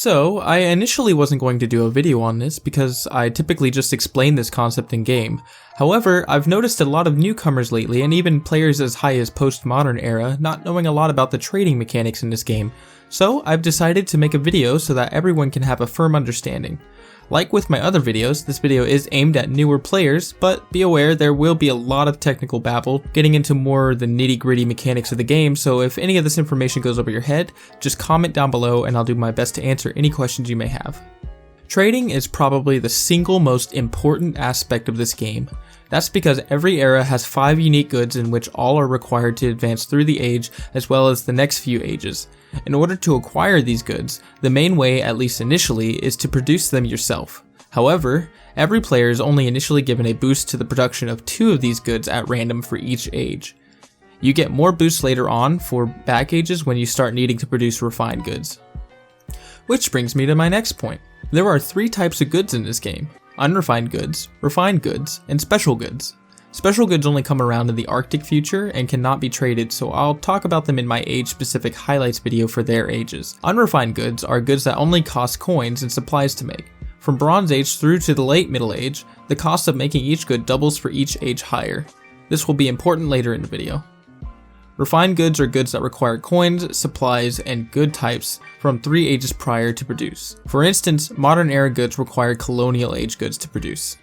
So, I initially wasn't going to do a video on this because I typically just explain this concept in game. However, I've noticed a lot of newcomers lately and even players as high as postmodern era not knowing a lot about the trading mechanics in this game. So, I've decided to make a video so that everyone can have a firm understanding. Like with my other videos, this video is aimed at newer players, but be aware there will be a lot of technical babble, getting into more the nitty-gritty mechanics of the game, so if any of this information goes over your head, just comment down below and I'll do my best to answer any questions you may have. Trading is probably the single most important aspect of this game. That's because every era has 5 unique goods in which all are required to advance through the age as well as the next few ages. In order to acquire these goods, the main way, at least initially, is to produce them yourself. However, every player is only initially given a boost to the production of 2 of these goods at random for each age. You get more boosts later on for back ages when you start needing to produce refined goods. Which brings me to my next point. There are 3 types of goods in this game: unrefined goods, refined goods, and special goods. Special goods only come around in the Arctic future and cannot be traded, so I'll talk about them in my age-specific highlights video for their ages. Unrefined goods are goods that only cost coins and supplies to make. From Bronze Age through to the late Middle Age, the cost of making each good doubles for each age higher. This will be important later in the video. Refined goods are goods that require coins, supplies, and good types from 3 ages prior to produce. For instance, modern era goods require colonial age goods to produce.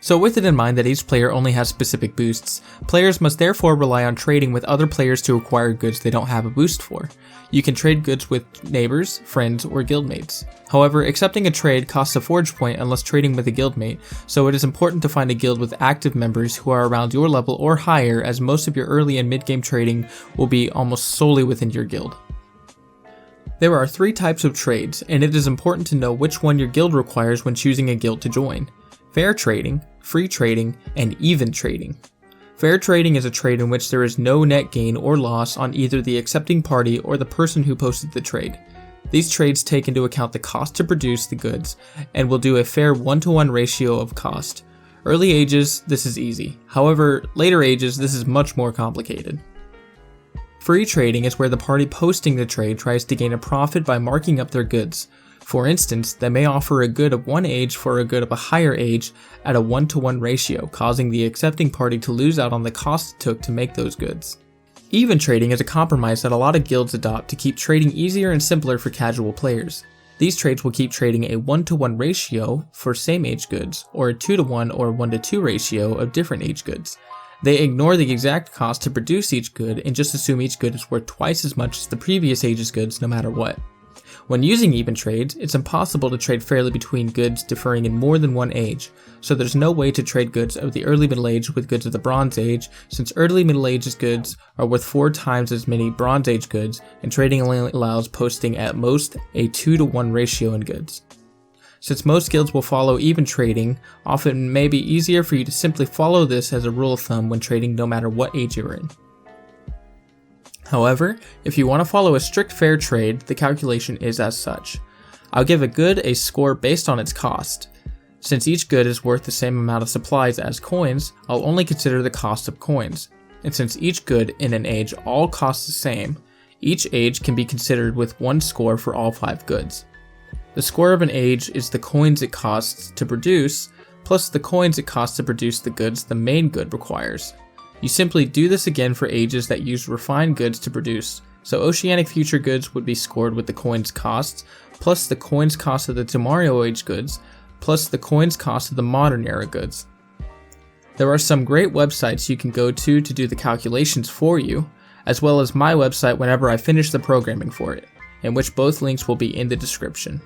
So with it in mind that each player only has specific boosts, players must therefore rely on trading with other players to acquire goods they don't have a boost for. You can trade goods with neighbors, friends, or guildmates. However, accepting a trade costs a forge point unless trading with a guildmate, so it is important to find a guild with active members who are around your level or higher, as most of your early and mid-game trading will be almost solely within your guild. There are 3 types of trades, and it is important to know which one your guild requires when choosing a guild to join: fair trading, free trading, and even trading. Fair trading is a trade in which there is no net gain or loss on either the accepting party or the person who posted the trade. These trades take into account the cost to produce the goods and will do a fair 1-to-1 ratio of cost. Early ages, this is easy. However, later ages, this is much more complicated. Free trading is where the party posting the trade tries to gain a profit by marking up their goods. For instance, they may offer a good of 1 age for a good of a higher age at a 1-to-1 ratio, causing the accepting party to lose out on the cost it took to make those goods. Even trading is a compromise that a lot of guilds adopt to keep trading easier and simpler for casual players. These trades will keep trading a 1-to-1 ratio for same age goods, or a 2-to-1 or 1-to-2 ratio of different age goods. They ignore the exact cost to produce each good and just assume each good is worth twice as much as the previous age's goods no matter what. When using even trades, it's impossible to trade fairly between goods differing in more than 1 age, so there's no way to trade goods of the early Middle Age with goods of the Bronze Age, since early Middle Age's goods are worth 4 times as many Bronze Age goods, and trading only allows posting at most a 2-to-1 ratio in goods. Since most guilds will follow even trading, often it may be easier for you to simply follow this as a rule of thumb when trading no matter what age you're in. However, if you want to follow a strict fair trade, the calculation is as such. I'll give a good a score based on its cost. Since each good is worth the same amount of supplies as coins, I'll only consider the cost of coins. And since each good in an age all costs the same, each age can be considered with 1 score for all 5 goods. The score of an age is the coins it costs to produce, plus the coins it costs to produce the goods the main good requires. You simply do this again for ages that use refined goods to produce, so Oceanic future goods would be scored with the coins costs, plus the coins cost of the Tomorrow age goods, plus the coins cost of the modern era goods. There are some great websites you can go to do the calculations for you, as well as my website whenever I finish the programming for it, in which both links will be in the description.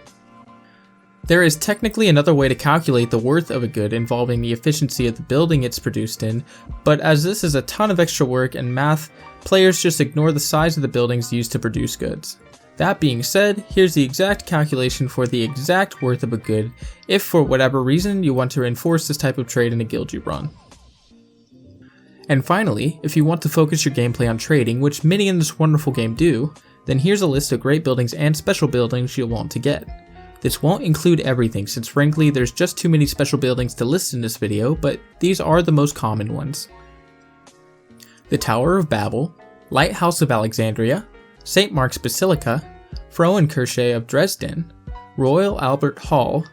There is technically another way to calculate the worth of a good involving the efficiency of the building it's produced in, but as this is a ton of extra work and math, players just ignore the size of the buildings used to produce goods. That being said, here's the exact calculation for the exact worth of a good if for whatever reason you want to enforce this type of trade in a guild you run. And finally, if you want to focus your gameplay on trading, which many in this wonderful game do, then here's a list of great buildings and special buildings you'll want to get. This won't include everything since frankly there's just too many special buildings to list in this video, but these are the most common ones. The Tower of Babel, Lighthouse of Alexandria, St. Mark's Basilica, Frauenkirche of Dresden, Royal Albert Hall,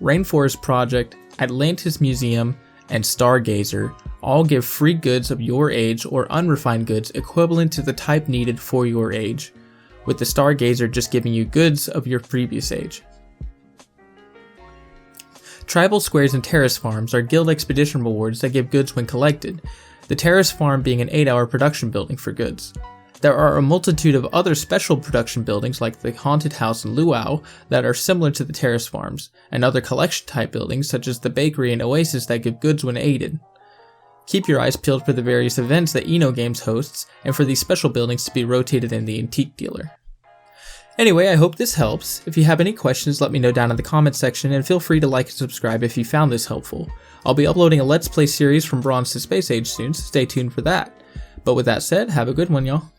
Rainforest Project, Atlantis Museum, and Stargazer all give free goods of your age or unrefined goods equivalent to the type needed for your age, with the Stargazer just giving you goods of your previous age. Tribal Squares and Terrace Farms are guild expedition rewards that give goods when collected, the Terrace Farm being an 8-hour production building for goods. There are a multitude of other special production buildings like the Haunted House in Luau that are similar to the Terrace Farms, and other collection type buildings such as the Bakery and Oasis that give goods when aided. Keep your eyes peeled for the various events that Eno Games hosts, and for these special buildings to be rotated in the antique dealer. Anyway, I hope this helps. If you have any questions, let me know down in the comments section, and feel free to like and subscribe if you found this helpful. I'll be uploading a Let's Play series from Bronze to Space Age soon, so stay tuned for that. But with that said, have a good one, y'all.